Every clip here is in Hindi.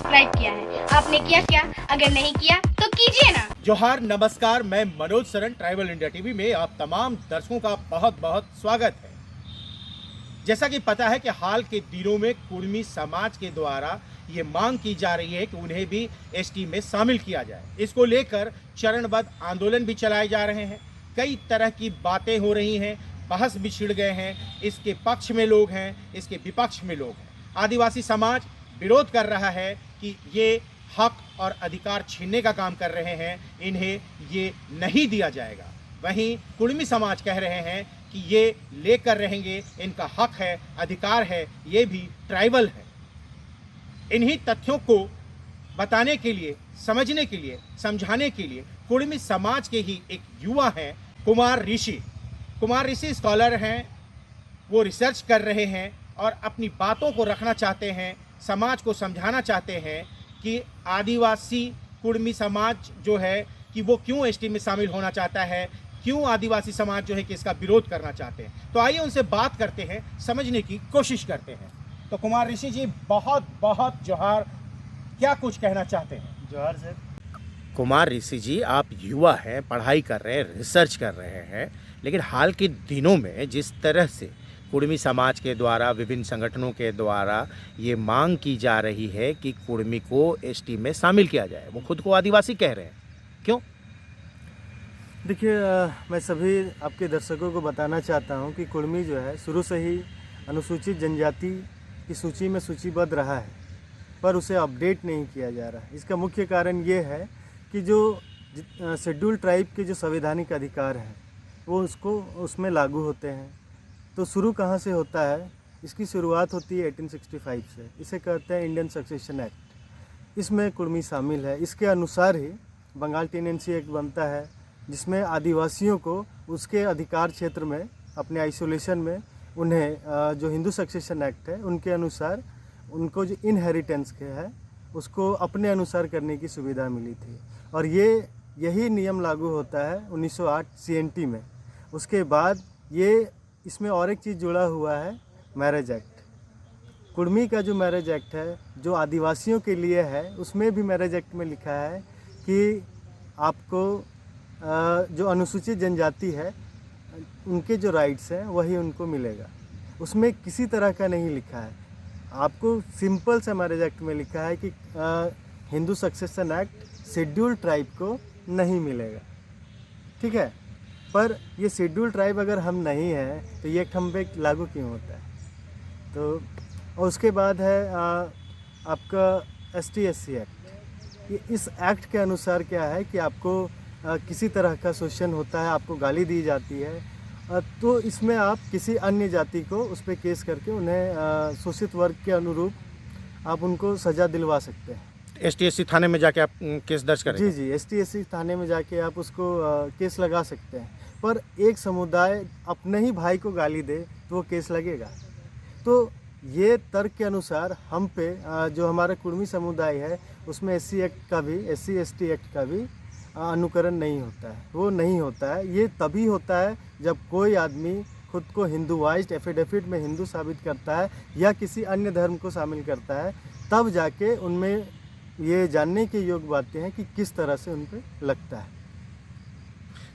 सब्सक्राइब किया है। आपने किया क्या? अगर नहीं किया तो कीजिए ना। जोहार, नमस्कार। मैं Manoj Saran, tribal India TV में आप तमाम दर्शकों का बहुत बहुत स्वागत है। जैसा कि पता है कि हाल के दिनों में कुर्मी समाज के द्वारा ये मांग की जा रही है कि उन्हें भी एसटी में शामिल किया जाए। इसको लेकर चरणबद्ध आंदोलन भी चलाए जा रहे हैं। कई तरह की बातें हो रही हैं, बहस भी छिड़ गए हैं। इसके पक्ष में लोग हैं, इसके विपक्ष में लोग हैं। आदिवासी समाज विरोध कर रहा है कि ये हक और अधिकार छीनने का काम कर रहे हैं, इन्हें ये नहीं दिया जाएगा। वहीं कुर्मी समाज कह रहे हैं कि ये लेकर रहेंगे, इनका हक है, अधिकार है, ये भी ट्राइबल है। इन्हीं तथ्यों को बताने के लिए, समझने के लिए, समझाने के लिए कुर्मी समाज के ही एक युवा हैं, कुमार ऋषि। कुमार ऋषि स्कॉलर हैं, वो रिसर्च कर रहे हैं और अपनी बातों को रखना चाहते हैं, समाज को समझाना चाहते हैं कि आदिवासी कुर्मी समाज जो है कि वो क्यों एसटी में शामिल होना चाहता है, क्यों आदिवासी समाज जो है कि इसका विरोध करना चाहते हैं। तो आइए उनसे बात करते हैं, समझने की कोशिश करते हैं। तो कुमार ऋषि जी, बहुत बहुत जोहार। क्या कुछ कहना चाहते हैं? जोहार सर। कुमार ऋषि जी, आप युवा हैं, पढ़ाई कर रहे हैं, रिसर्च कर रहे हैं, लेकिन हाल के दिनों में जिस तरह से कुर्मी समाज के द्वारा, विभिन्न संगठनों के द्वारा ये मांग की जा रही है कि कुर्मी को एसटी में शामिल किया जाए, वो खुद को आदिवासी कह रहे हैं, क्यों? देखिए, मैं सभी आपके दर्शकों को बताना चाहता हूं कि कुर्मी जो है शुरू से ही अनुसूचित जनजाति की सूची में सूचीबद्ध रहा है, पर उसे अपडेट नहीं किया जा रहा है। इसका मुख्य कारण ये है कि जो शेड्यूल ट्राइब के जो संवैधानिक अधिकार हैं वो उसमें लागू होते हैं। तो शुरू कहाँ से होता है? इसकी शुरुआत होती है 1865 से। इसे कहते हैं इंडियन सक्सेशन एक्ट। इसमें कुर्मी शामिल है। इसके अनुसार ही बंगाल टेनेंसी एक्ट बनता है, जिसमें आदिवासियों को उसके अधिकार क्षेत्र में, अपने आइसोलेशन में, उन्हें जो हिंदू सक्सेशन एक्ट है उनके अनुसार उनको जो इनहेरिटेंस के है उसको अपने अनुसार करने की सुविधा मिली थी। और यही नियम लागू होता है 1908 सीएनटी में। उसके बाद इसमें और एक चीज़ जुड़ा हुआ है, मैरिज एक्ट। कुर्मी का जो मैरिज एक्ट है जो आदिवासियों के लिए है, उसमें भी मैरिज एक्ट में लिखा है कि आपको जो अनुसूचित जनजाति है उनके जो राइट्स हैं वही उनको मिलेगा। उसमें किसी तरह का नहीं लिखा है। आपको सिंपल सा मैरिज एक्ट में लिखा है कि Hindu succession act schedule tribe को नहीं मिलेगा, ठीक है। पर ये शेड्यूल ट्राइब अगर हम नहीं हैं तो ये एक्ट हम पे लागू क्यों होता है? तो और उसके बाद है आपका ST/SC एक्ट। ये इस एक्ट के अनुसार क्या है कि आपको किसी तरह का शोषण होता है, आपको गाली दी जाती है, तो इसमें आप किसी अन्य जाति को उस पर केस करके उन्हें शोषित वर्ग के अनुरूप आप उनको सज़ा दिलवा सकते हैं। ST/SC थाने में जाके आप केस दर्ज करें? जी, ST/SC थाने में जाके आप उसको केस लगा सकते हैं। पर एक समुदाय अपने ही भाई को गाली दे तो वो केस लगेगा। तो ये तर्क के अनुसार हम पे जो हमारा कुर्मी समुदाय है उसमें SC एक्ट का भी, SC/ST एक्ट का भी अनुकरण नहीं होता है। वो नहीं होता है। ये तभी होता है जब कोई आदमी खुद को हिंदुवाइज्ड एफिडेविट में हिंदू साबित करता है या किसी अन्य धर्म को शामिल करता है, तब जाके उनमें ये जानने के योग्य बातें हैं कि किस तरह से उन पर लगता है।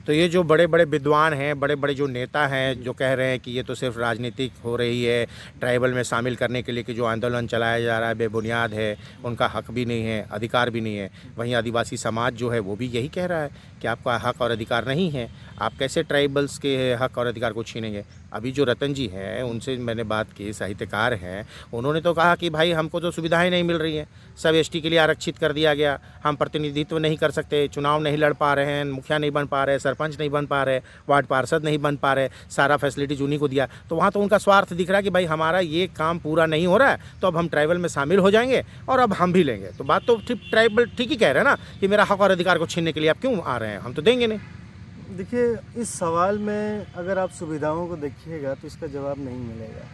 तो ये जो बड़े बड़े विद्वान हैं, बड़े बड़े जो नेता हैं जो कह रहे हैं कि ये तो सिर्फ राजनीतिक हो रही है, ट्राइबल में शामिल करने के लिए कि जो आंदोलन चलाया जा रहा है बेबुनियाद है, उनका हक भी नहीं है, अधिकार भी नहीं है। वहीं आदिवासी समाज जो है वो भी यही कह रहा है कि आपका हक और अधिकार नहीं है, आप कैसे ट्राइबल्स के हक और अधिकार को छीनेंगे। अभी जो रतन जी हैं उनसे मैंने बात की, साहित्यकार हैं, उन्होंने तो कहा कि भाई हमको तो सुविधाएं नहीं मिल रही हैं, सब एसटी के लिए आरक्षित कर दिया गया, हम प्रतिनिधित्व नहीं कर सकते, चुनाव नहीं लड़ पा रहे हैं, मुखिया नहीं बन पा रहे, सरपंच नहीं बन पा रहे, वार्ड पार्षद नहीं बन पा रहे, सारा फैसिलिटीज उन्हीं को दिया। तो वहाँ तो उनका स्वार्थ दिख रहा है कि भाई हमारा ये काम पूरा नहीं हो रहा है तो अब हम ट्राइबल में शामिल हो जाएंगे और अब हम भी लेंगे। तो बात तो ट्राइबल ठीक ही कह रहे हैं ना कि मेरा हक और अधिकार को छीनने के लिए आप क्यों आ रहे हैं, हम तो देंगे नहीं। देखिए, इस सवाल में अगर आप सुविधाओं को देखिएगा तो इसका जवाब नहीं मिलेगा,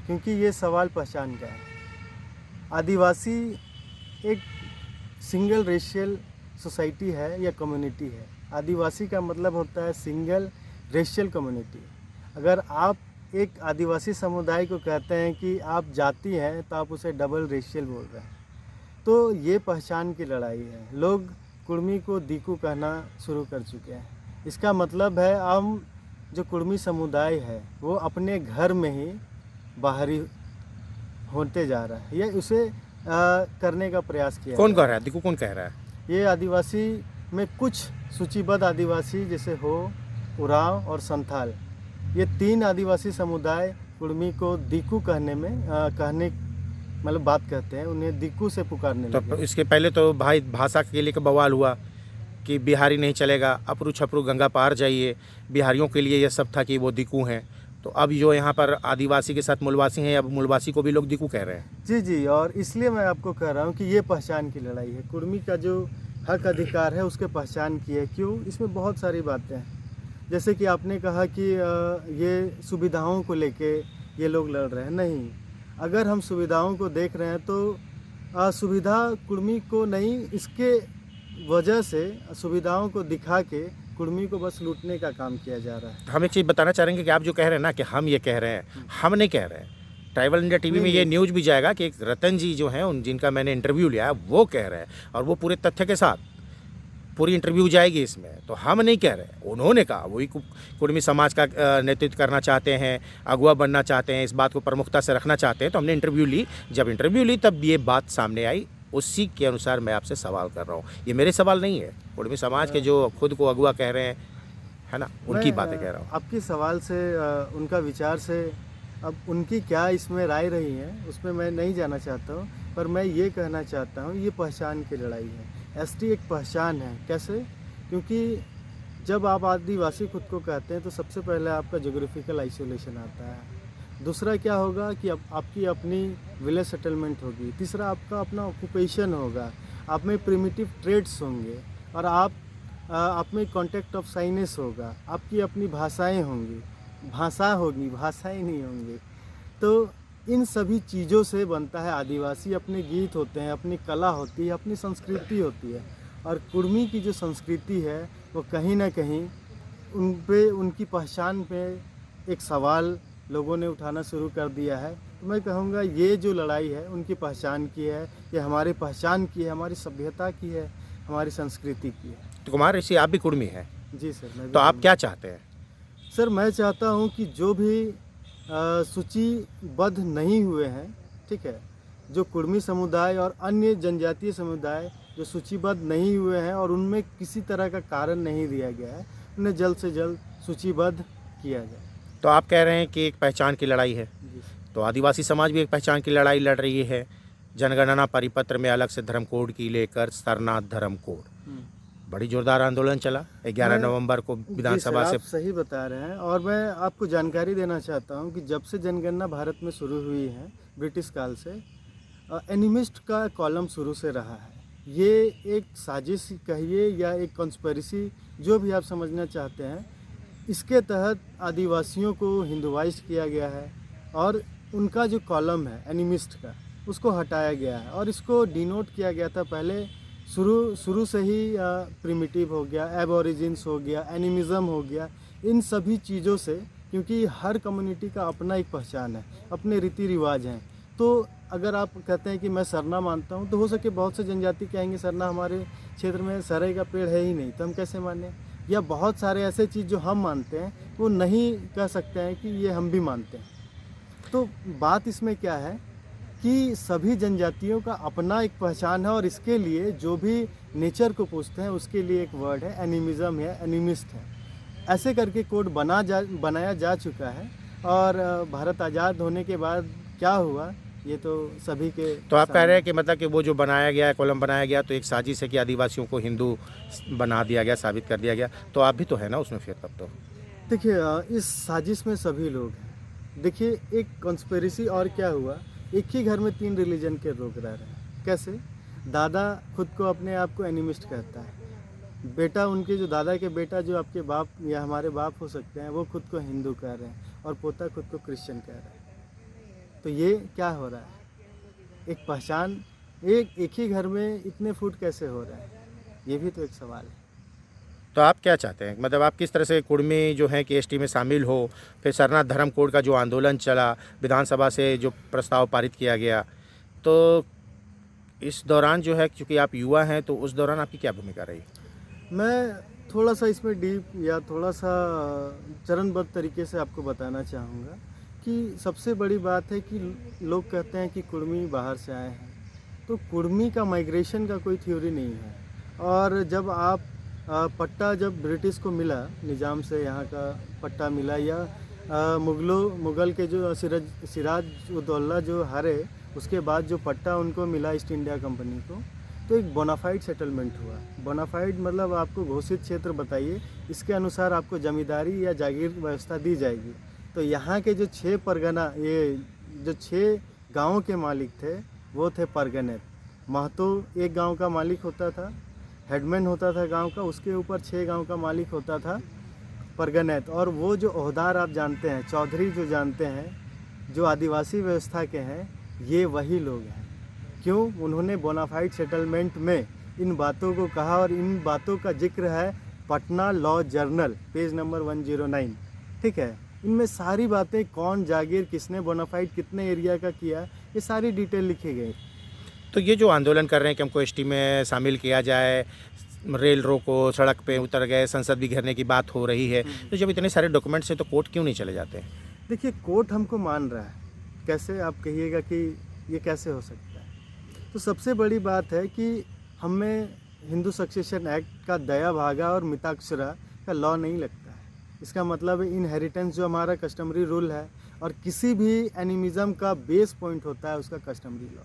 क्योंकि ये सवाल पहचान का है। आदिवासी एक सिंगल रेशियल सोसाइटी है या कम्युनिटी है। आदिवासी का मतलब होता है सिंगल रेशियल कम्युनिटी। अगर आप एक आदिवासी समुदाय को कहते हैं कि आप जाति हैं तो आप उसे डबल रेशियल बोल रहे हैं। तो ये पहचान की लड़ाई है। लोग कुर्मी को दीकू कहना शुरू कर चुके हैं। इसका मतलब है हम जो कुर्मी समुदाय है वो अपने घर में ही बाहरी होते जा रहा है, या उसे करने का प्रयास किया कौन जा कह रहा है? दिक्कू कौन कह रहा है? ये आदिवासी में कुछ सूचीबद्ध आदिवासी जैसे हो, उरांव और संथाल, ये 3 आदिवासी समुदाय कुर्मी को दीकू कहने में कहने मतलब बात कहते हैं, उन्हें दीकू से पुकारने तो लगे। इसके पहले तो भाई भाषा के लिए बवाल हुआ कि बिहारी नहीं चलेगा, अपरू छपरू गंगा पार जाइए, बिहारियों के लिए यह सब था कि वो दिक्कू हैं। तो अब जो यहाँ पर आदिवासी के साथ मूलवासी हैं, अब मूलवासी को भी लोग दिक्कू कह रहे हैं। जी जी, और इसलिए मैं आपको कह रहा हूँ कि ये पहचान की लड़ाई है। कुर्मी का जो हक अधिकार है उसके पहचान की है। क्यों? इसमें बहुत सारी बातें हैं। जैसे कि आपने कहा कि ये सुविधाओं को लेके ये लोग लड़ रहे हैं। नहीं, अगर हम सुविधाओं को देख रहे हैं तो सुविधा कुर्मी को नहीं, इसके वजह से सुविधाओं को दिखा के कुर्मी को बस लूटने का काम किया जा रहा है। हम एक चीज़ बताना चाह रहे हैं कि आप जो कह रहे हैं ना कि हम ये कह रहे हैं, हम नहीं कह रहे हैं। ट्राइबल इंडिया टीवी में ये न्यूज़ भी जाएगा कि एक रतन जी जो हैं, उन जिनका मैंने इंटरव्यू लिया है, वो कह रहे हैं, और वो पूरे तथ्य के साथ पूरी इंटरव्यू जाएगी इसमें। तो हम नहीं कह रहे, उन्होंने कहा। वही कुर्मी समाज का नेतृत्व करना चाहते हैं, अगुवा बनना चाहते हैं, इस बात को प्रमुखता से रखना चाहते हैं। तो हमने इंटरव्यू ली, जब इंटरव्यू ली तब ये बात सामने आई, उसी के अनुसार मैं आपसे सवाल कर रहा हूँ। ये मेरे सवाल नहीं है, कुर्मी समाज के जो खुद को अगुवा कह रहे हैं, है ना, उनकी बातें कह रहा हूँ। आपकी सवाल से उनका विचार से अब उनकी क्या इसमें राय रही है उसमें मैं नहीं जाना चाहता हूँ, पर मैं ये कहना चाहता हूँ ये पहचान की लड़ाई है। एसटी एक पहचान है। कैसे? क्योंकि जब आप आदिवासी खुद को कहते हैं तो सबसे पहले आपका जोग्राफिकल आइसोलेशन आता है। दूसरा क्या होगा कि आपकी अपनी विलेज सेटलमेंट होगी। तीसरा आपका अपना ऑक्यूपेशन होगा, आप में प्रिमिटिव ट्रेड्स होंगे, और आप में कॉन्टेक्ट ऑफ साइनेस होगा, आपकी अपनी भाषाएं होंगी, भाषाएं नहीं होंगी। तो इन सभी चीज़ों से बनता है आदिवासी। अपने गीत होते हैं, अपनी कला होती है, अपनी संस्कृति होती है। और कुर्मी की जो संस्कृति है वो कहीं ना कहीं उनकी पहचान पे एक सवाल लोगों ने उठाना शुरू कर दिया है। तो मैं कहूँगा ये जो लड़ाई है उनकी पहचान की है, ये हमारी पहचान की है, हमारी सभ्यता की है, हमारी संस्कृति की है। तो कुमार ऋषि, आप भी कुर्मी हैं? जी सर, मैं भी तो आप कुर्मी। क्या चाहते हैं? सर, मैं चाहता हूँ कि जो भी सूचीबद्ध नहीं हुए हैं, ठीक है, जो कुर्मी समुदाय और अन्य जनजातीय समुदाय जो सूचीबद्ध नहीं हुए हैं और उनमें किसी तरह का कारण नहीं दिया गया है, उन्हें जल्द से जल्द सूचीबद्ध किया जाए। तो आप कह रहे हैं कि एक पहचान की लड़ाई है, जी सर। तो आदिवासी समाज भी एक पहचान की लड़ाई लड़ रही है। जनगणना परिपत्र में अलग से धर्म कोड की लेकर सरनाथ धर्म कोड, बड़ी जोरदार आंदोलन चला 11 नवंबर को विधानसभा से। आप सही बता रहे हैं, और मैं आपको जानकारी देना चाहता हूं कि जब से जनगणना भारत में शुरू हुई है ब्रिटिश काल से, एनिमिस्ट का कॉलम शुरू से रहा है। ये एक साजिश कहिए या एक कॉन्स्पिरेसी, जो भी आप समझना चाहते हैं, इसके तहत आदिवासियों को हिंदुवाइज किया गया है और उनका जो कॉलम है एनिमिस्ट का, उसको हटाया गया है और इसको डिनोट किया गया था। पहले शुरू से ही प्रिमिटिव हो गया, एबोरिजिन्स हो गया, एनिमिज़म हो गया, इन सभी चीज़ों से, क्योंकि हर कम्युनिटी का अपना एक पहचान है, अपने रीति रिवाज हैं। तो अगर आप कहते हैं कि मैं सरना मानता हूं, तो हो सके बहुत से जनजाति कहेंगे सरना हमारे क्षेत्र में सराय का पेड़ है ही नहीं, तो हम कैसे माने? या बहुत सारे ऐसे चीज़ जो हम मानते हैं वो नहीं कह सकते हैं कि ये हम भी मानते हैं। तो बात इसमें क्या है कि सभी जनजातियों का अपना एक पहचान है और इसके लिए जो भी नेचर को पूछते हैं उसके लिए एक वर्ड है, एनिमिज़म है, एनिमिस्ट है। ऐसे करके कोड बनाया जा चुका है। और भारत आज़ाद होने के बाद क्या हुआ ये तो सभी के। तो आप कह रहे हैं कि मतलब कि वो जो बनाया गया है, कॉलम बनाया गया, तो एक साजिश है कि आदिवासियों को हिंदू बना दिया गया, साबित कर दिया गया। तो आप भी तो है ना उसमें फिर? तब तो देखिए, इस साजिश में सभी लोग हैं। देखिए, एक कॉन्स्पिरेसी और क्या हुआ, एक ही घर में 3 रिलीजन के लोग रह रहे हैं। कैसे? दादा खुद को अपने आप को एनिमिस्ट कहता है, बेटा, उनके जो दादा के बेटा जो आपके बाप या हमारे बाप हो सकते हैं, वो खुद को हिंदू कह रहे हैं और पोता खुद को क्रिश्चियन कह रहा है। तो ये क्या हो रहा है? एक पहचान, एक ही घर में इतने फूट कैसे हो रहे हैं? ये भी तो एक सवाल है। तो आप क्या चाहते हैं? मतलब आप किस तरह से कुर्मी जो है कि एसटी में शामिल हो? फिर सरनाथ धर्म कोड का जो आंदोलन चला, विधानसभा से जो प्रस्ताव पारित किया गया, तो इस दौरान जो है, क्योंकि आप युवा हैं, तो उस दौरान आपकी क्या भूमिका रही? मैं थोड़ा सा इसमें डीप या थोड़ा सा चरणबद्ध तरीके से आपको बताना चाहूँगा कि सबसे बड़ी बात है कि लोग कहते हैं कि कुर्मी बाहर से आए हैं, तो कुर्मी का माइग्रेशन का कोई थ्योरी नहीं है। और जब आप पट्टा जब ब्रिटिश को मिला, निज़ाम से यहाँ का पट्टा मिला, या मुग़ल के जो सिराज उद-दौला जो हारे, उसके बाद जो पट्टा उनको मिला ईस्ट इंडिया कंपनी को, तो एक बोनाफाइड सेटलमेंट हुआ। बोनाफाइड मतलब आपको घोषित क्षेत्र बताइए, इसके अनुसार आपको जमींदारी या जागीर व्यवस्था दी जाएगी। तो यहाँ के जो 6 परगना, ये जो 6 गाँवों के मालिक थे, वो थे परगनेत। महतो एक गांव का मालिक होता था, हेडमैन होता था गांव का, उसके ऊपर 6 गांव का मालिक होता था परगनेत। और वो जो ओहदार आप जानते हैं, चौधरी जो जानते हैं, जो आदिवासी व्यवस्था के हैं, ये वही लोग हैं। क्यों? उन्होंने बोनाफाइड सेटलमेंट में इन बातों को कहा, और इन बातों का जिक्र है Patna law journal, page number 109। ठीक है, इनमें सारी बातें, कौन जागीर, किसने बोनाफाइड कितने एरिया का किया, ये सारी डिटेल लिखी गई। तो ये जो आंदोलन कर रहे हैं कि हमको एसटी में शामिल किया जाए, रेल रोको, सड़क पे उतर गए, संसद भी घेरने की बात हो रही है, तो जब इतने सारे डॉक्यूमेंट्स हैं तो कोर्ट क्यों नहीं चले जाते? देखिए, कोर्ट हमको मान रहा है, कैसे आप कहिएगा कि ये कैसे हो सकता है? तो सबसे बड़ी बात है कि हमें हिंदू सक्सेशन एक्ट का दया भागा और मिताक्षरा का लॉ नहीं लगता है। इसका मतलब इनहेरिटेंस जो हमारा कस्टमरी रूल है, और किसी भी एनिमिज़म का बेस पॉइंट होता है उसका कस्टमरी लॉ,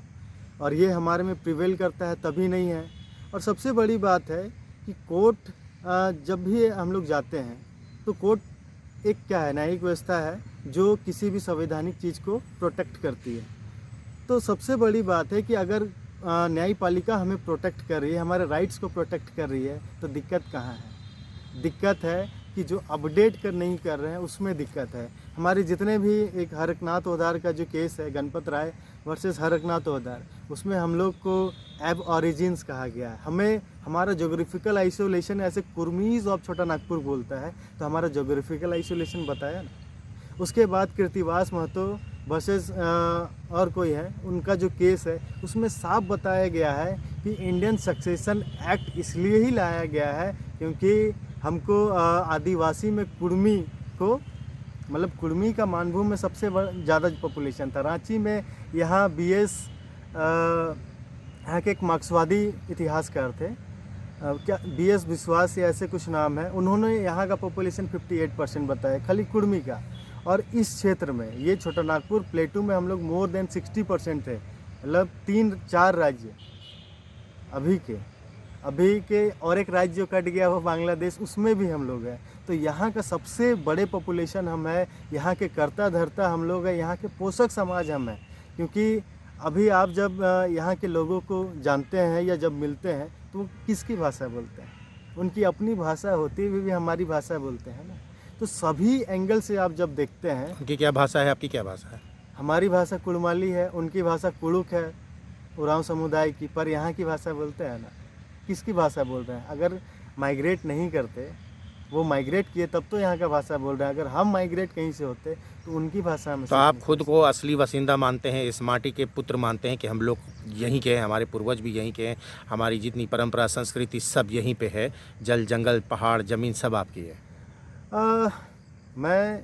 और ये हमारे में प्रिवेल करता है तभी नहीं है। और सबसे बड़ी बात है कि कोर्ट जब भी हम लोग जाते हैं, तो कोर्ट एक क्या है, न्यायिक व्यवस्था है जो किसी भी संवैधानिक चीज़ को प्रोटेक्ट करती है। तो सबसे बड़ी बात है कि अगर न्यायपालिका हमें प्रोटेक्ट कर रही है, हमारे राइट्स को प्रोटेक्ट कर रही है, तो दिक्कत कहाँ है? दिक्कत है कि जो अपडेट नहीं कर रहे हैं, उसमें दिक्कत है। हमारे जितने भी, एक हरकनाथ ओहदार का जो केस है, गणपत राय वर्सेस हरकनाथ ओहदार, उसमें हम लोग को एब ऑरिजिन्स कहा गया है। हमें हमारा जोग्राफिकल आइसोलेशन, ऐसे कुर्मीज़ ऑफ छोटा नागपुर बोलता है, तो हमारा जोग्राफिकल आइसोलेशन बताया ना। उसके बाद कृतिवास महतो वर्सेस और कोई है, उनका जो केस है, उसमें साफ बताया गया है कि इंडियन सक्सेशन एक्ट इसलिए ही लाया गया है क्योंकि हमको आदिवासी में कुर्मी को, मतलब कुर्मी का मानभूम में सबसे ज़्यादा पॉपुलेशन था। रांची में यहाँ BS यहाँ के एक मार्क्सवादी इतिहासकार थे, क्या BS विश्वास या ऐसे कुछ नाम है, उन्होंने यहाँ का पॉपुलेशन 58% बताया खाली कुर्मी का। और इस क्षेत्र में, ये छोटा नागपुर प्लेटू में हम लोग मोर देन 60% थे, मतलब 3-4 राज्य अभी के, और एक राज्य जो कट गया वो बांग्लादेश, उसमें भी हम लोग हैं। तो यहाँ का सबसे बड़े पॉपुलेशन हम है, यहाँ के कर्ता धर्ता हम लोग हैं, यहाँ के पोषक समाज हम हैं। क्योंकि अभी आप जब यहाँ के लोगों को जानते हैं या जब मिलते हैं, तो वो किसकी भाषा बोलते हैं? उनकी अपनी भाषा होती हुई भी हमारी भाषा बोलते हैं ना। तो सभी एंगल से आप जब देखते हैं, उनकी क्या भाषा है, आपकी क्या भाषा है? हमारी भाषा कुड़माली है, उनकी भाषा कुड़ुक है, उरांव समुदाय की, पर यहाँ की भाषा बोलते हैं ना। किसकी भाषा बोल रहे हैं? अगर माइग्रेट नहीं करते, वो माइग्रेट किए तब तो यहाँ का भाषा बोल रहे हैं। अगर हम माइग्रेट कहीं से होते तो उनकी भाषा में। तो आप खुद को असली वसिंदा मानते हैं, इस माटी के पुत्र मानते हैं कि हम लोग यहीं के हैं, हमारे पूर्वज भी यहीं के हैं, हमारी जितनी परंपरा संस्कृति सब यहीं पे है, जल जंगल पहाड़ ज़मीन सब आपकी है? मैं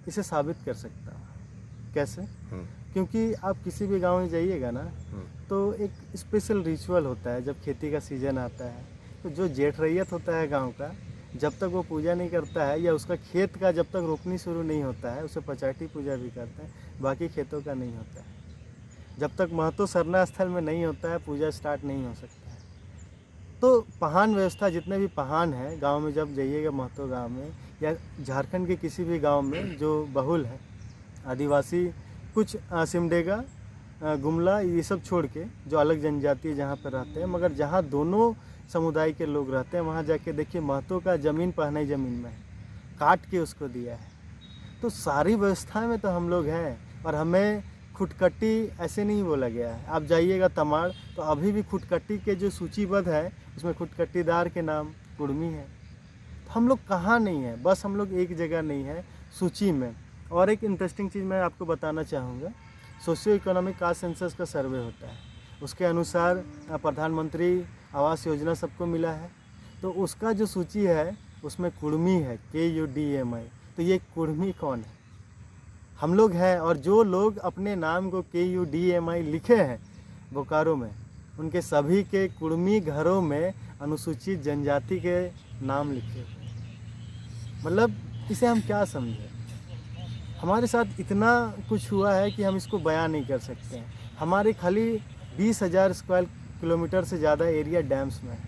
इसे साबित कर सकता हूँ। कैसे? क्योंकि आप किसी भी गांव में जाइएगा ना, तो एक स्पेशल रिचुअल होता है जब खेती का सीज़न आता है। तो जो जेठ रैयत होता है गांव का, जब तक वो पूजा नहीं करता है, या उसका खेत का जब तक रोपनी शुरू नहीं होता है, उसे पचाटी पूजा भी करते हैं, बाकी खेतों का नहीं होता है। जब तक महतो सरना स्थल में नहीं होता है, पूजा स्टार्ट नहीं हो सकता है। तो पहान व्यवस्था, जितने भी पहान हैं गांव में, जब जाइएगा महतो गांव में या झारखंड के किसी भी गांव में जो बहुल है आदिवासी, कुछ सिमडेगा, गुमला, ये सब छोड़ के जो अलग जनजाति जहाँ पर रहते हैं, मगर जहाँ दोनों समुदाय के लोग रहते हैं, वहाँ जाके देखिए महतो का ज़मीन पहने ज़मीन में है, काट के उसको दिया है। तो सारी व्यवस्था में तो हम लोग हैं, और हमें खुटकट्टी ऐसे नहीं बोला गया है। आप जाइएगा तमाड़, तो अभी भी खुटकट्टी के जो सूचीबद्ध है, उसमें खुटकट्टीदार के नाम कुर्मी है। तो हम लोग कहाँ नहीं है, बस हम लोग एक जगह नहीं है सूची में। और एक इंटरेस्टिंग चीज़ मैं आपको बताना चाहूँगा, सोशियो इकोनॉमिक कास्ट सेंसस का सर्वे होता है, उसके अनुसार प्रधानमंत्री आवास योजना सबको मिला है। तो उसका जो सूची है उसमें कुर्मी है, KUDMI। तो ये कुर्मी कौन है? हम लोग हैं। और जो लोग अपने नाम को KUDMI लिखे हैं बोकारो में, उनके सभी के कुर्मी घरों में अनुसूचित जनजाति के नाम लिखे हुए हैं। मतलब इसे हम क्या समझें? हमारे साथ इतना कुछ हुआ है कि हम इसको बयां नहीं कर सकते हैं। हमारे खाली 20,000 स्क्वायर किलोमीटर से ज़्यादा एरिया डैम्स में है,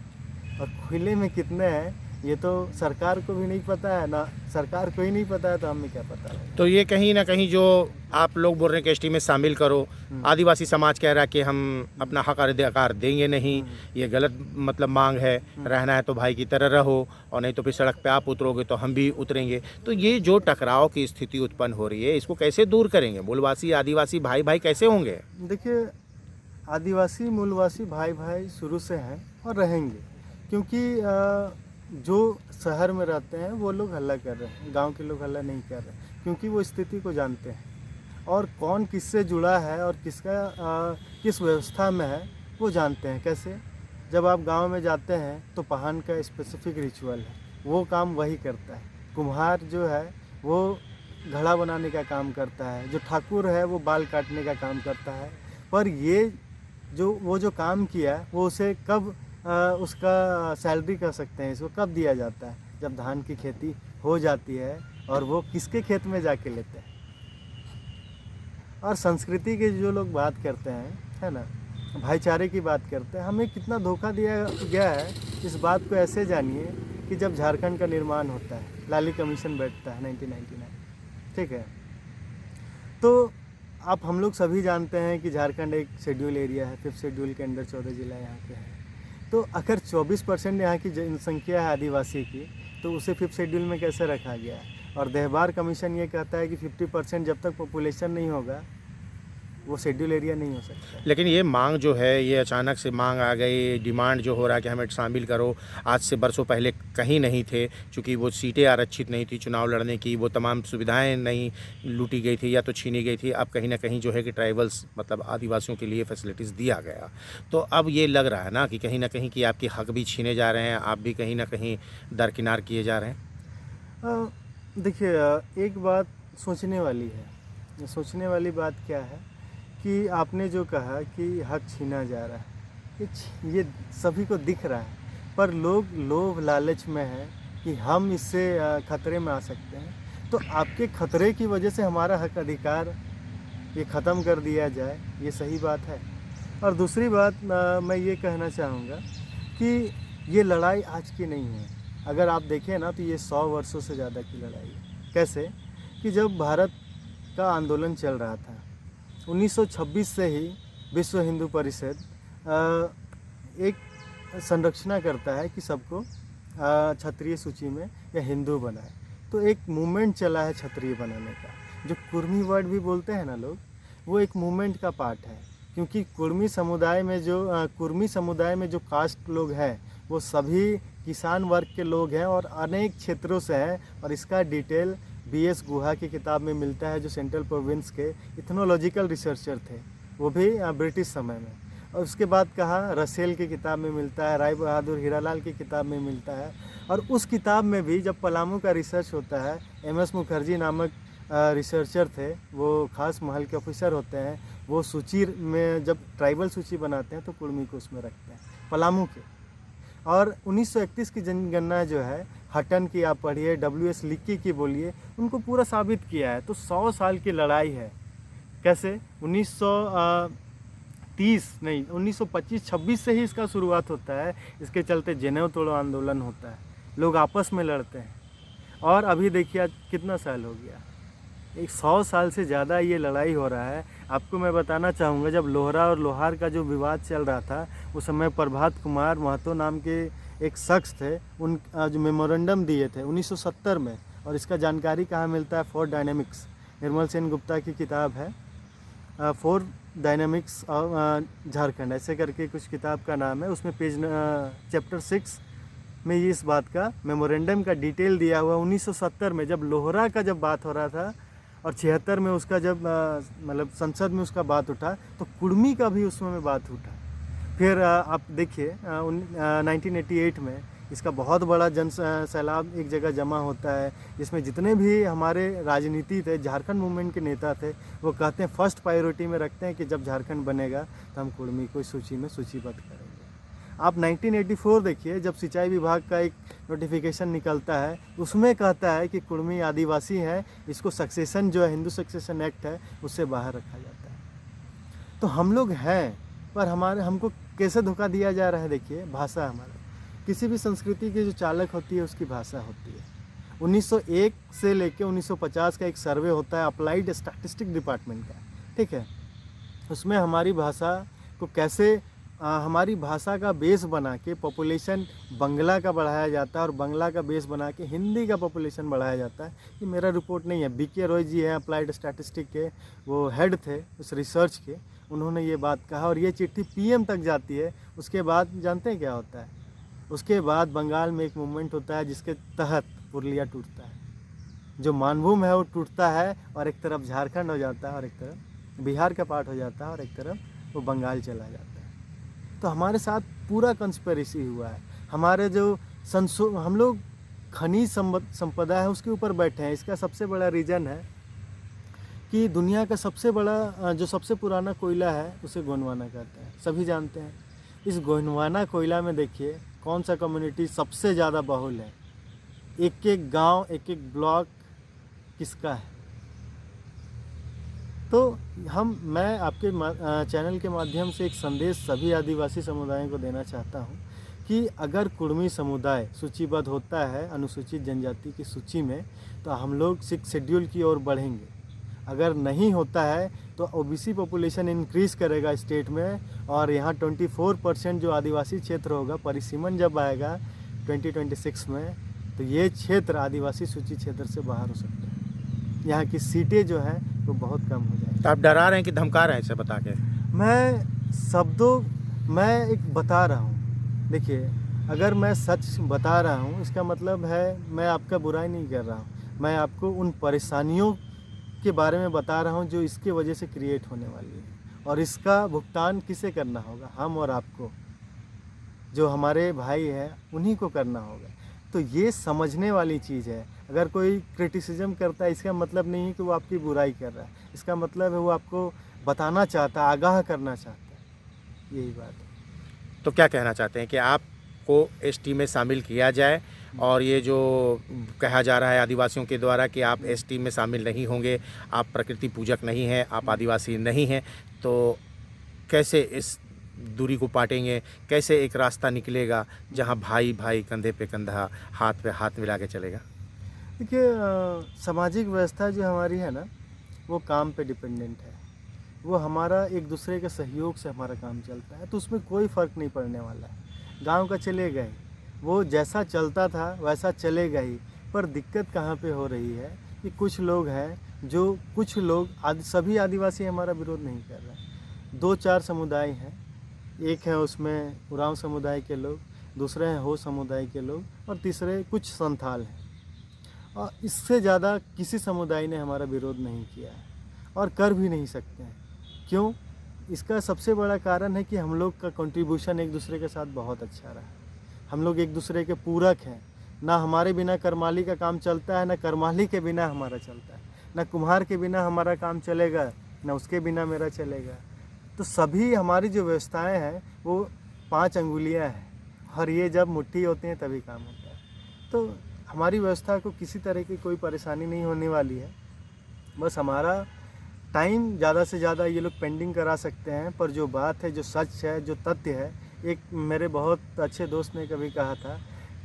और खुले में कितने हैं ये तो सरकार को भी नहीं पता है, ना सरकार को ही नहीं पता है, तो हमें क्या पता है। तो ये कहीं ना कहीं जो आप लोग बोल रहे हैं कि एसटी में शामिल करो, आदिवासी समाज कह रहा है कि हम अपना हक अधिकार देंगे नहीं, ये गलत मतलब मांग है, रहना है तो भाई की तरह रहो, और नहीं तो फिर सड़क पे आप उतरोगे तो हम भी उतरेंगे। तो ये जो टकराव की स्थिति उत्पन्न हो रही है, इसको कैसे दूर करेंगे? मूलवासी आदिवासी भाई भाई कैसे होंगे? देखिए, आदिवासी मूलवासी भाई भाई शुरू से हैं और रहेंगे, क्योंकि जो शहर में रहते हैं वो लोग हल्ला कर रहे हैं, गांव के लोग हल्ला नहीं कर रहे, क्योंकि वो स्थिति को जानते हैं और कौन किससे जुड़ा है और किस व्यवस्था में है वो जानते हैं। कैसे? जब आप गांव में जाते हैं तो पहान का स्पेसिफिक रिचुअल है, वो काम वही करता है। कुम्हार जो है वो घड़ा बनाने का काम करता है, जो ठाकुर है वो बाल काटने का काम करता है। पर ये जो काम किया वो उसे कब उसका सैलरी कह सकते हैं, इसको कब दिया जाता है? जब धान की खेती हो जाती है और वो किसके खेत में जाके लेते हैं। और संस्कृति की जो लोग बात करते हैं, है ना, भाईचारे की बात करते हैं, हमें कितना धोखा दिया गया है इस बात को ऐसे जानिए कि जब झारखंड का निर्माण होता है, लाली कमीशन बैठता है 1999, ठीक है, तो हम लोग सभी जानते हैं कि झारखंड एक शेड्यूल एरिया है, 5th शेड्यूल के अंदर 14 जिला यहाँ के हैं। तो अगर 24% यहाँ की जनसंख्या है आदिवासी की, तो उसे 5th शेड्यूल में कैसे रखा गया है? और देहबार कमीशन ये कहता है कि 50% जब तक पॉपुलेशन नहीं होगा वो शेड्यूल एरिया नहीं हो सकता। लेकिन ये मांग जो है, ये अचानक से मांग आ गई, डिमांड जो हो रहा है कि हमें शामिल करो, आज से बरसों पहले कहीं नहीं थे, क्योंकि वो सीटें आरक्षित नहीं थी चुनाव लड़ने की, वो तमाम सुविधाएं नहीं लूटी गई थी या तो छीनी गई थी। अब कहीं ना कहीं जो है कि ट्राइबल्स मतलब आदिवासियों के लिए फैसिलिटीज़ दिया गया। तो अब ये लग रहा है ना कि कहीं ना कहीं कि आपके हक भी छीने जा रहे हैं, आप भी कहीं ना कहीं दरकिनार किए जा रहे हैं। देखिए, एक बात सोचने वाली है। सोचने वाली बात क्या है कि आपने जो कहा कि हक छीना जा रहा है, ये सभी को दिख रहा है, पर लोग लोभ लालच में है कि हम इससे खतरे में आ सकते हैं। तो आपके खतरे की वजह से हमारा हक अधिकार ये ख़त्म कर दिया जाए, ये सही बात है। और दूसरी बात मैं ये कहना चाहूँगा कि ये लड़ाई आज की नहीं है। अगर आप देखें ना तो ये 100 वर्षों से ज़्यादा की लड़ाई है। कैसे? कि जब भारत का आंदोलन चल रहा था 1926 से ही विश्व हिंदू परिषद एक संरक्षणा करता है कि सबको क्षत्रिय सूची में या हिंदू बनाए। तो एक मूवमेंट चला है क्षत्रिय बनाने का, जो कुर्मी वर्ड भी बोलते हैं ना लोग, वो एक मूवमेंट का पार्ट है। क्योंकि कुर्मी समुदाय में जो कास्ट लोग हैं वो सभी किसान वर्ग के लोग हैं और अनेक क्षेत्रों से हैं। और इसका डिटेल BS गुहा की किताब में मिलता है, जो सेंट्रल प्रोविंस के इथनोलॉजिकल रिसर्चर थे, वो भी ब्रिटिश समय में। और उसके बाद कहा रसेल की किताब में मिलता है, राय बहादुर हीरालाल की किताब में मिलता है। और उस किताब में भी जब पलामू का रिसर्च होता है, MS मुखर्जी नामक रिसर्चर थे, वो खास महल के ऑफिसर होते हैं, वो सूची में जब ट्राइबल सूची बनाते हैं तो कुर्मी को उसमें रखते हैं, पलामू के। और 1931 की जनगणना जो है, हटन की आप पढ़िए, WS लिक्की की बोलिए, उनको पूरा साबित किया है। तो 100 साल की लड़ाई है। कैसे? 1925-26 से ही इसका शुरुआत होता है। इसके चलते जेनेव तोड़ो आंदोलन होता है, लोग आपस में लड़ते हैं। और अभी देखिए आज कितना साल हो गया, 100 साल से ज़्यादा ये लड़ाई हो रहा है। आपको मैं बताना चाहूँगा, जब लोहरा और लोहार का जो विवाद चल रहा था, उस समय प्रभात कुमार महतो नाम के एक शख्स थे, उन जो मेमोरेंडम दिए थे 1970 में। और इसका जानकारी कहाँ मिलता है? फोर डायनेमिक्स, निर्मल सेन गुप्ता की किताब है, फोर डायनेमिक्स झारखंड ऐसे करके कुछ किताब का नाम है। उसमें चैप्टर 6 में ये इस बात का मेमोरेंडम का डिटेल दिया हुआ। 1970 में जब लोहरा का जब बात हो रहा था और 76 में उसका जब मतलब संसद में उसका बात उठा, तो कुर्मी का भी उसमें बात उठा। फिर आप देखिए 1988 में इसका बहुत बड़ा सैलाब एक जगह जमा होता है, जिसमें जितने भी हमारे राजनीति थे, झारखंड मूवमेंट के नेता थे, वो कहते हैं फर्स्ट प्रायोरिटी में रखते हैं कि जब झारखंड बनेगा तो हम कुर्मी को सूची में सूचीबद्ध करेंगे। आप 1984 देखिए, जब सिंचाई विभाग का एक नोटिफिकेशन निकलता है, उसमें कहता है कि कुर्मी आदिवासी है, इसको सक्सेशन जो है हिंदू सक्सेशन एक्ट है उससे बाहर रखा जाता है। तो हम लोग हैं, पर हमको कैसे धोखा दिया जा रहा है। देखिए भाषा, हमारा किसी भी संस्कृति की जो चालक होती है उसकी भाषा होती है। 1901 से लेके 1950 का एक सर्वे होता है अप्लाइड स्टैटिस्टिक डिपार्टमेंट का, ठीक है। उसमें हमारी भाषा को कैसे हमारी भाषा का बेस बना के पॉपुलेशन बंगला का बढ़ाया जाता है और बंगला का बेस बना के हिंदी का पॉपुलेशन बढ़ाया जाता है। ये मेरा रिपोर्ट नहीं है, बीके रॉय जी हैं अप्लाइड स्टैटिस्टिक के, वो हेड थे उस रिसर्च के, उन्होंने ये बात कहा और ये चिट्ठी पीएम तक जाती है। उसके बाद जानते हैं क्या होता है, उसके बाद बंगाल में एक मूवमेंट होता है जिसके तहत पुरुलिया टूटता है, जो मानभूम है वो टूटता है और एक तरफ झारखंड हो जाता है और एक तरफ बिहार का पार्ट हो जाता है और एक तरफ वो बंगाल चला जाता है। तो हमारे साथ पूरा कंस्पिरेसी हुआ है। हमारे जो हम लोग खनिज संपदा है उसके ऊपर बैठे हैं। इसका सबसे बड़ा रीज़न है कि दुनिया का सबसे बड़ा जो सबसे पुराना कोयला है उसे गोंडवाना कहते हैं, सभी जानते हैं। इस गोंडवाना कोयला में देखिए कौन सा कम्युनिटी सबसे ज़्यादा बहुल है, एक एक गांव, एक एक ब्लॉक किसका है। तो मैं आपके चैनल के माध्यम से एक संदेश सभी आदिवासी समुदायों को देना चाहता हूं कि अगर कुर्मी समुदाय सूचीबद्ध होता है अनुसूचित जनजाति की सूची में तो हम लोग 6 शेड्यूल की ओर बढ़ेंगे। अगर नहीं होता है तो ओबीसी पॉपुलेशन इंक्रीज़ करेगा स्टेट में और यहाँ 24% जो आदिवासी क्षेत्र होगा, परिसीमन जब आएगा 2026 में, तो ये क्षेत्र आदिवासी सूची क्षेत्र से बाहर हो सकता है। यहाँ की सीटें जो हैं वो बहुत कम हो जाएंगी। तो आप डरा रहे हैं कि धमका रहे हैं इसे बता के? मैं एक बता रहा हूँ। देखिए, अगर मैं सच बता रहा हूँ इसका मतलब है मैं आपका बुराई नहीं कर रहा हूँ, मैं आपको उन परेशानियों के बारे में बता रहा हूँ जो इसके वजह से क्रिएट होने वाली है और इसका भुगतान किसे करना होगा, हम और आपको, जो हमारे भाई हैं उन्हीं को करना होगा। तो ये समझने वाली चीज़ है। अगर कोई क्रिटिसिज्म करता है इसका मतलब नहीं है कि वो आपकी बुराई कर रहा है, इसका मतलब है वो आपको बताना चाहता है, आगाह करना चाहता है, यही बात है। तो क्या कहना चाहते हैं कि आपको एसटी में शामिल किया जाए और ये जो कहा जा रहा है आदिवासियों के द्वारा कि आप एसटी में शामिल नहीं होंगे, आप प्रकृति पूजक नहीं हैं, आप आदिवासी नहीं हैं, तो कैसे इस दूरी को पाटेंगे, कैसे एक रास्ता निकलेगा जहां भाई भाई कंधे पे कंधा, हाथ पे हाथ मिला के चलेगा? देखिए, सामाजिक व्यवस्था जो हमारी है ना वो काम पे डिपेंडेंट है, वो हमारा एक दूसरे के सहयोग से हमारा काम चलता है, तो उसमें कोई फ़र्क नहीं पड़ने वाला है। गांव का चलेगा ही, वो जैसा चलता था वैसा चलेगा ही। पर दिक्कत कहाँ पे हो रही है कि कुछ लोग हैं जो सभी आदिवासी हमारा विरोध नहीं कर रहे हैं। 2-4 समुदाय हैं, एक है उसमें उरांव समुदाय के लोग, दूसरे हैं हो समुदाय के लोग और तीसरे कुछ संथाल हैं। और इससे ज़्यादा किसी समुदाय ने हमारा विरोध नहीं किया है और कर भी नहीं सकते हैं। क्यों? इसका सबसे बड़ा कारण है कि हम लोग का कंट्रीब्यूशन एक दूसरे के साथ बहुत अच्छा रहा है। हम लोग एक दूसरे के पूरक हैं। ना हमारे बिना करमाली का काम चलता है, ना करमाली के बिना हमारा चलता है, ना कुम्हार के बिना हमारा काम चलेगा, ना उसके बिना मेरा चलेगा। तो सभी हमारी जो व्यवस्थाएं हैं वो 5 अंगुलियां हैं और ये जब मुट्ठी होती हैं तभी काम होता है। तो हमारी व्यवस्था को किसी तरह की कोई परेशानी नहीं होने वाली है। बस हमारा टाइम ज़्यादा से ज़्यादा ये लोग पेंडिंग करा सकते हैं, पर जो बात है, जो सच है, जो तथ्य है, एक मेरे बहुत अच्छे दोस्त ने कभी कहा था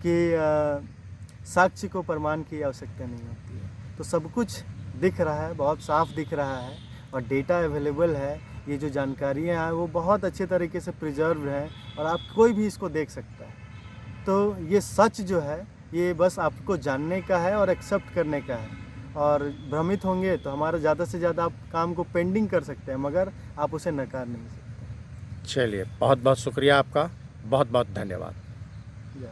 कि साक्ष्य को प्रमाण की आवश्यकता नहीं होती है। तो सब कुछ दिख रहा है, बहुत साफ दिख रहा है और डेटा अवेलेबल है। ये जो जानकारियाँ हैं वो बहुत अच्छे तरीके से प्रिजर्व हैं और आप कोई भी इसको देख सकता है। तो ये सच जो है ये बस आपको जानने का है और एक्सेप्ट करने का है। और भ्रमित होंगे तो हमारा ज़्यादा से ज़्यादा आप काम को पेंडिंग कर सकते हैं, मगर आप उसे नकार नहीं सकते। चलिए, बहुत बहुत शुक्रिया आपका, बहुत बहुत धन्यवाद। जय